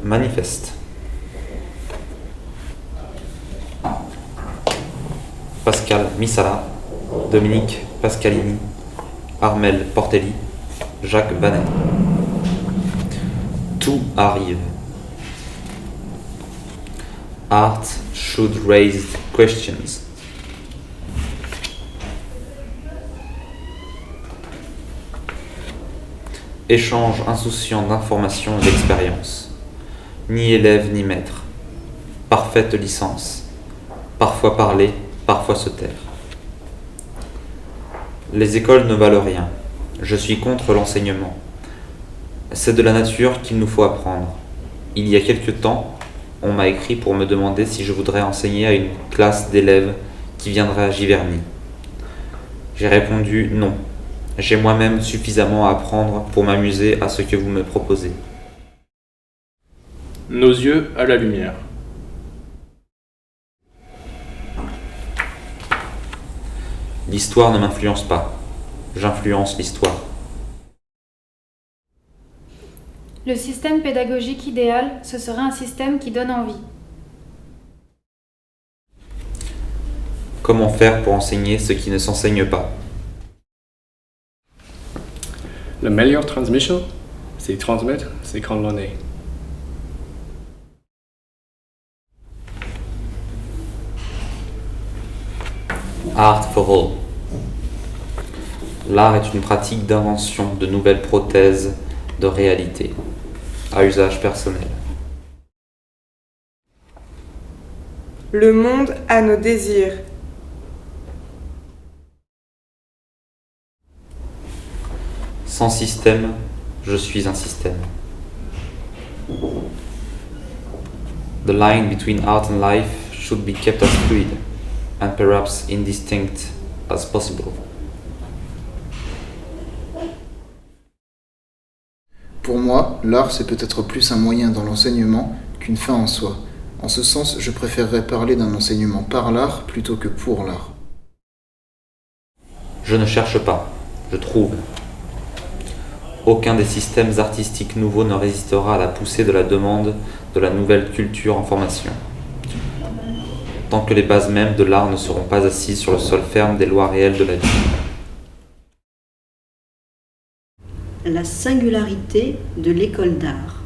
Manifeste. Pascal Missala, Dominique Pascalini, Armel Portelli, Jacques Banet. Tout arrive. Art should raise questions. Échange insouciant d'informations et d'expériences. Ni élève ni maître. Parfaite licence. Parfois parler, parfois se taire. Les écoles ne valent rien. Je suis contre l'enseignement. C'est de la nature qu'il nous faut apprendre. Il y a quelque temps, on m'a écrit pour me demander si je voudrais enseigner à une classe d'élèves qui viendraient à Giverny. J'ai répondu non. J'ai moi-même suffisamment à apprendre pour m'amuser à ce que vous me proposez. Nos yeux à la lumière. L'histoire ne m'influence pas. J'influence l'histoire. Le système pédagogique idéal, ce serait un système qui donne envie. Comment faire pour enseigner ce qui ne s'enseigne pas? La meilleure transmission, c'est transmettre, c'est condamner. Art for all. L'art est une pratique d'invention de nouvelles prothèses de réalité, à usage personnel. Le monde a nos désirs. Sans système, je suis un système. The line between art and life should be kept as fluid and perhaps indistinct as possible. Pour moi, l'art c'est peut-être plus un moyen dans l'enseignement qu'une fin en soi. En ce sens, je préférerais parler d'un enseignement par l'art plutôt que pour l'art. Je ne cherche pas, je trouve. Aucun des systèmes artistiques nouveaux ne résistera à la poussée de la demande de la nouvelle culture en formation. Tant que les bases mêmes de l'art ne seront pas assises sur le sol ferme des lois réelles de la vie. La singularité de l'école d'art.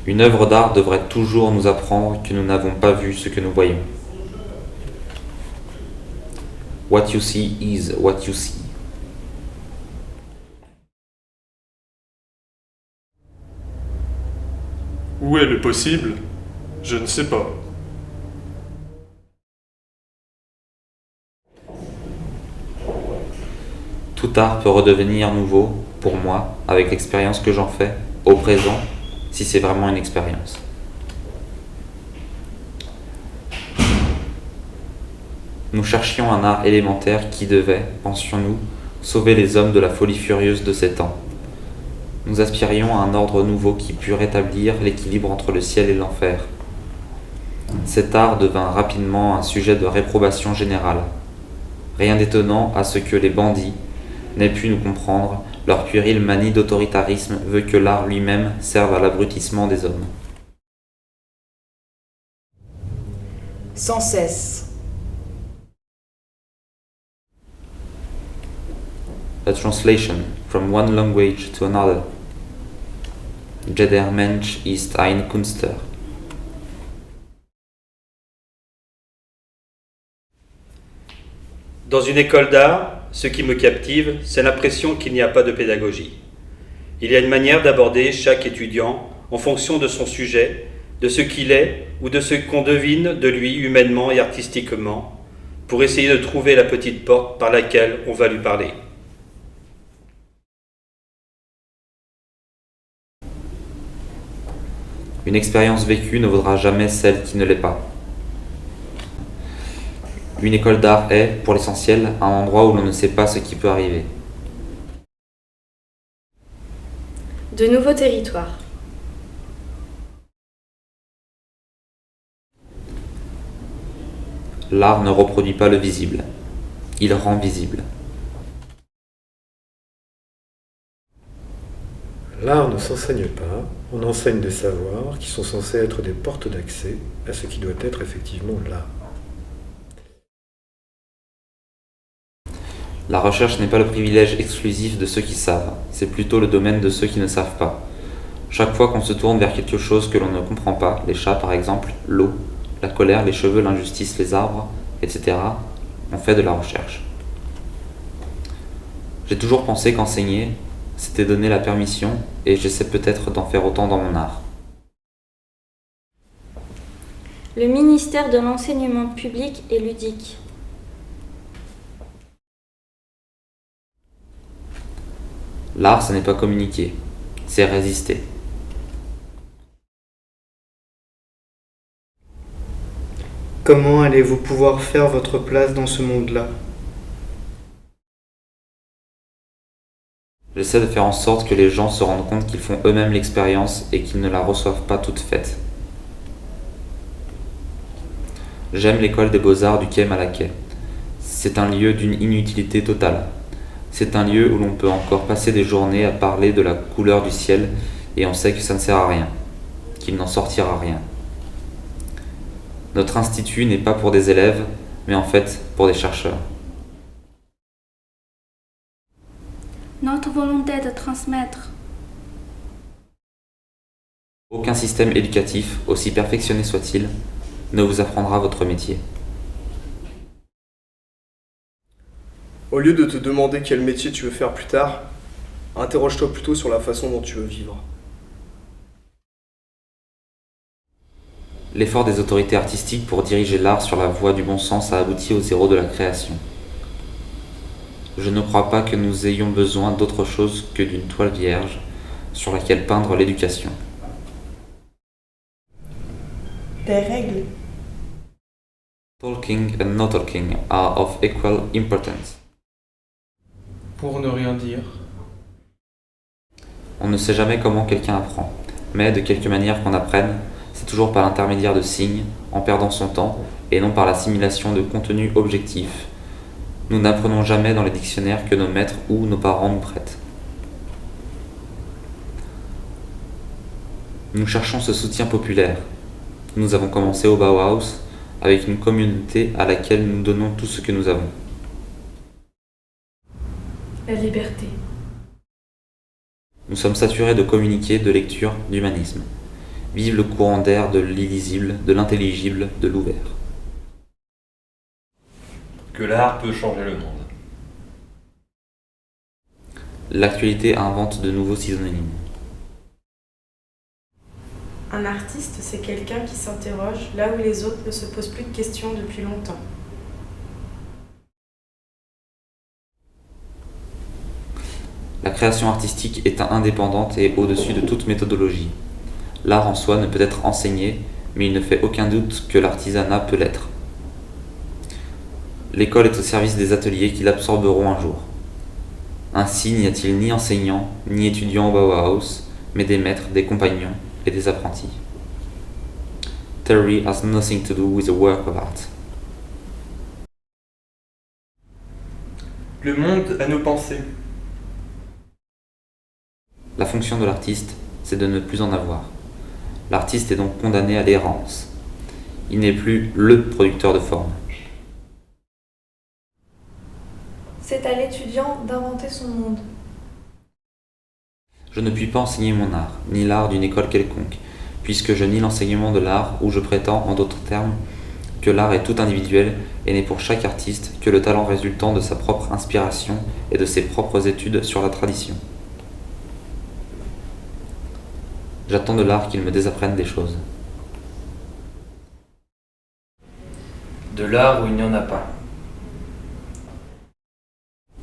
Une œuvre d'art devrait toujours nous apprendre que nous n'avons pas vu ce que nous voyons. What you see is what you see. Où est le possible? Je ne sais pas. Tout art peut redevenir nouveau, pour moi, avec l'expérience que j'en fais, au présent, si c'est vraiment une expérience. Nous cherchions un art élémentaire qui devait, pensions-nous, sauver les hommes de la folie furieuse de ces temps. Nous aspirions à un ordre nouveau qui pût rétablir l'équilibre entre le ciel et l'enfer. Cet art devint rapidement un sujet de réprobation générale. Rien d'étonnant à ce que les bandits n'aient pu nous comprendre, leur puérile manie d'autoritarisme veut que l'art lui-même serve à l'abrutissement des hommes. Sans cesse. A translation from one language to another. Jeder Mensch ist ein Künstler. Dans une école d'art, ce qui me captive, c'est l'impression qu'il n'y a pas de pédagogie. Il y a une manière d'aborder chaque étudiant en fonction de son sujet, de ce qu'il est ou de ce qu'on devine de lui humainement et artistiquement, pour essayer de trouver la petite porte par laquelle on va lui parler. Une expérience vécue ne vaudra jamais celle qui ne l'est pas. Une école d'art est, pour l'essentiel, un endroit où l'on ne sait pas ce qui peut arriver. De nouveaux territoires. L'art ne reproduit pas le visible, il rend visible. L'art ne s'enseigne pas, on enseigne des savoirs qui sont censés être des portes d'accès à ce qui doit être effectivement l'art. La recherche n'est pas le privilège exclusif de ceux qui savent, c'est plutôt le domaine de ceux qui ne savent pas. Chaque fois qu'on se tourne vers quelque chose que l'on ne comprend pas, les chats par exemple, l'eau, la colère, les cheveux, l'injustice, les arbres, etc., on fait de la recherche. J'ai toujours pensé qu'enseigner, c'était donner la permission, et j'essaie peut-être d'en faire autant dans mon art. Le ministère de l'enseignement public et ludique. L'art, ce n'est pas communiquer, c'est résister. Comment allez-vous pouvoir faire votre place dans ce monde-là ? J'essaie de faire en sorte que les gens se rendent compte qu'ils font eux-mêmes l'expérience et qu'ils ne la reçoivent pas toute faite. J'aime l'école des beaux-arts du quai Malaquais. C'est un lieu d'une inutilité totale. C'est un lieu où l'on peut encore passer des journées à parler de la couleur du ciel et on sait que ça ne sert à rien, qu'il n'en sortira rien. Notre institut n'est pas pour des élèves, mais en fait pour des chercheurs. Notre volonté de transmettre. Aucun système éducatif, aussi perfectionné soit-il, ne vous apprendra votre métier. Au lieu de te demander quel métier tu veux faire plus tard, interroge-toi plutôt sur la façon dont tu veux vivre. L'effort des autorités artistiques pour diriger l'art sur la voie du bon sens a abouti au zéro de la création. Je ne crois pas que nous ayons besoin d'autre chose que d'une toile vierge sur laquelle peindre l'éducation. Des règles. Talking and not talking are of equal importance. Pour ne rien dire. On ne sait jamais comment quelqu'un apprend, mais de quelque manière qu'on apprenne, c'est toujours par l'intermédiaire de signes, en perdant son temps, et non par l'assimilation de contenus objectifs. Nous n'apprenons jamais dans les dictionnaires que nos maîtres ou nos parents nous prêtent. Nous cherchons ce soutien populaire. Nous avons commencé au Bauhaus avec une communauté à laquelle nous donnons tout ce que nous avons. La liberté. Nous sommes saturés de communiquer, de lecture, d'humanisme. Vive le courant d'air de l'illisible, de l'intelligible, de l'ouvert. Que l'art peut changer le monde. L'actualité invente de nouveaux synonymes. Un artiste, c'est quelqu'un qui s'interroge là où les autres ne se posent plus de questions depuis longtemps. La création artistique est indépendante et au-dessus de toute méthodologie. L'art en soi ne peut être enseigné, mais il ne fait aucun doute que l'artisanat peut l'être. L'école est au service des ateliers qui l'absorberont un jour. Ainsi, n'y a-t-il ni enseignants, ni étudiants au Bauhaus, mais des maîtres, des compagnons et des apprentis. Theory has nothing to do with the work of art. Le monde a nos pensées. La fonction de l'artiste, c'est de ne plus en avoir. L'artiste est donc condamné à l'errance. Il n'est plus le producteur de forme. C'est à l'étudiant d'inventer son monde. Je ne puis pas enseigner mon art, ni l'art d'une école quelconque, puisque je nie l'enseignement de l'art où je prétends, en d'autres termes, que l'art est tout individuel et n'est pour chaque artiste que le talent résultant de sa propre inspiration et de ses propres études sur la tradition. J'attends de l'art qu'il me désapprenne des choses. De l'art où il n'y en a pas.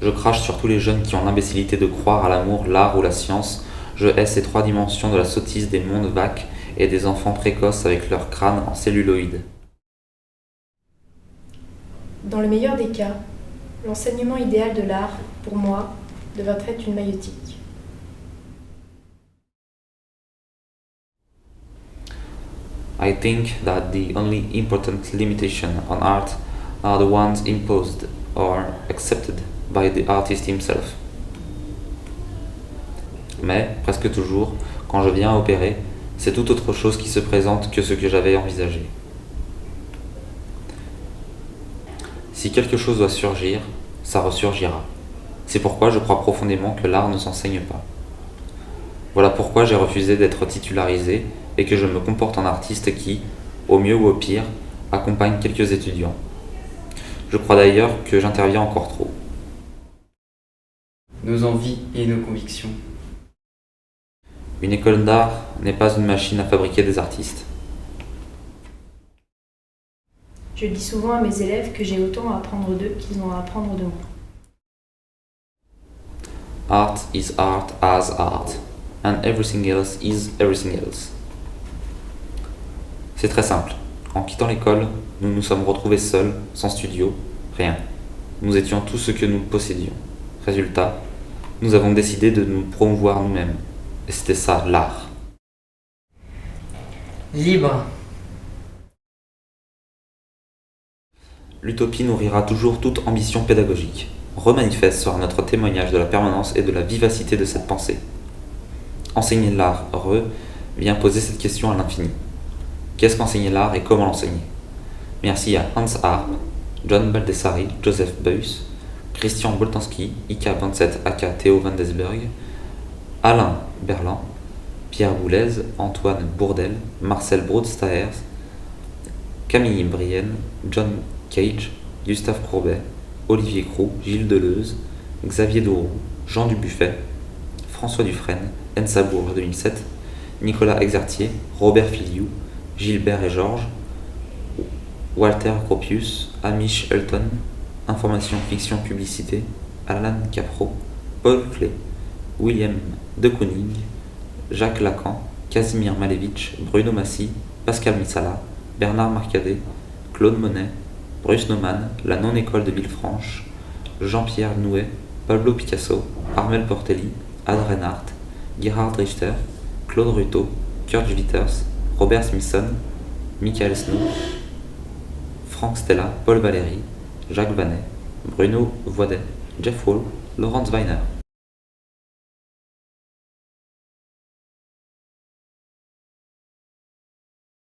Je crache sur tous les jeunes qui ont l'imbécilité de croire à l'amour, l'art ou la science. Je hais ces trois dimensions de la sottise des mondes vaques et des enfants précoces avec leur crâne en celluloïd. Dans le meilleur des cas, l'enseignement idéal de l'art, pour moi, devrait être une maïeutique. I think that the only important limitation on art are the ones imposed or accepted by the artist himself. Mais, presque toujours, quand je viens à opérer, c'est tout autre chose qui se présente que ce que j'avais envisagé. Si quelque chose doit surgir, ça ressurgira. C'est pourquoi je crois profondément que l'art ne s'enseigne pas. Voilà pourquoi j'ai refusé d'être titularisé et que je me comporte en artiste qui, au mieux ou au pire, accompagne quelques étudiants. Je crois d'ailleurs que j'interviens encore trop. Nos envies et nos convictions. Une école d'art n'est pas une machine à fabriquer des artistes. Je dis souvent à mes élèves que j'ai autant à apprendre d'eux qu'ils ont à apprendre de moi. Art is art as art, and everything else is everything else. C'est très simple. En quittant l'école, nous nous sommes retrouvés seuls, sans studio, rien. Nous étions tout ce que nous possédions. Résultat, nous avons décidé de nous promouvoir nous-mêmes. Et c'était ça, l'art. Libre. L'utopie nourrira toujours toute ambition pédagogique. Remanifeste sera notre témoignage de la permanence et de la vivacité de cette pensée. Enseigner l'art, vient poser cette question à l'infini. Qu'est-ce qu'enseigner l'art et comment l'enseigner? Merci à Hans Arp, John Baldessari, Joseph Beuys, Christian Boltanski, Ika 27 aka Théo Van Desberg, Alain Berland, Pierre Boulez, Antoine Bourdel, Marcel Broadstairs, Camille Brienne, John Cage, Gustave Courbet, Olivier Croux, Gilles Deleuze, Xavier Dourou, Jean Dubuffet, François Dufresne, Ensa Bourg 2007, Nicolas Exartier, Robert Filiou, Gilbert et Georges, Walter Gropius, Amish Elton, Information Fiction Publicité, Alan Capro, Paul Klee, William de Kooning, Jacques Lacan, Casimir Malevich, Bruno Massy, Pascal Mitsala, Bernard Marcadet, Claude Monet, Bruce Nauman, La Non-École de Villefranche, Jean-Pierre Nouet, Pablo Picasso, Armel Portelli, Ad Reinhardt, Gerhard Richter, Claude Ruto, Kurt Schwitters, Robert Smithson, Michael Snow, Frank Stella, Paul Valéry, Jacques Vanet, Bruno Voidet, Jeff Wall, Laurence Weiner.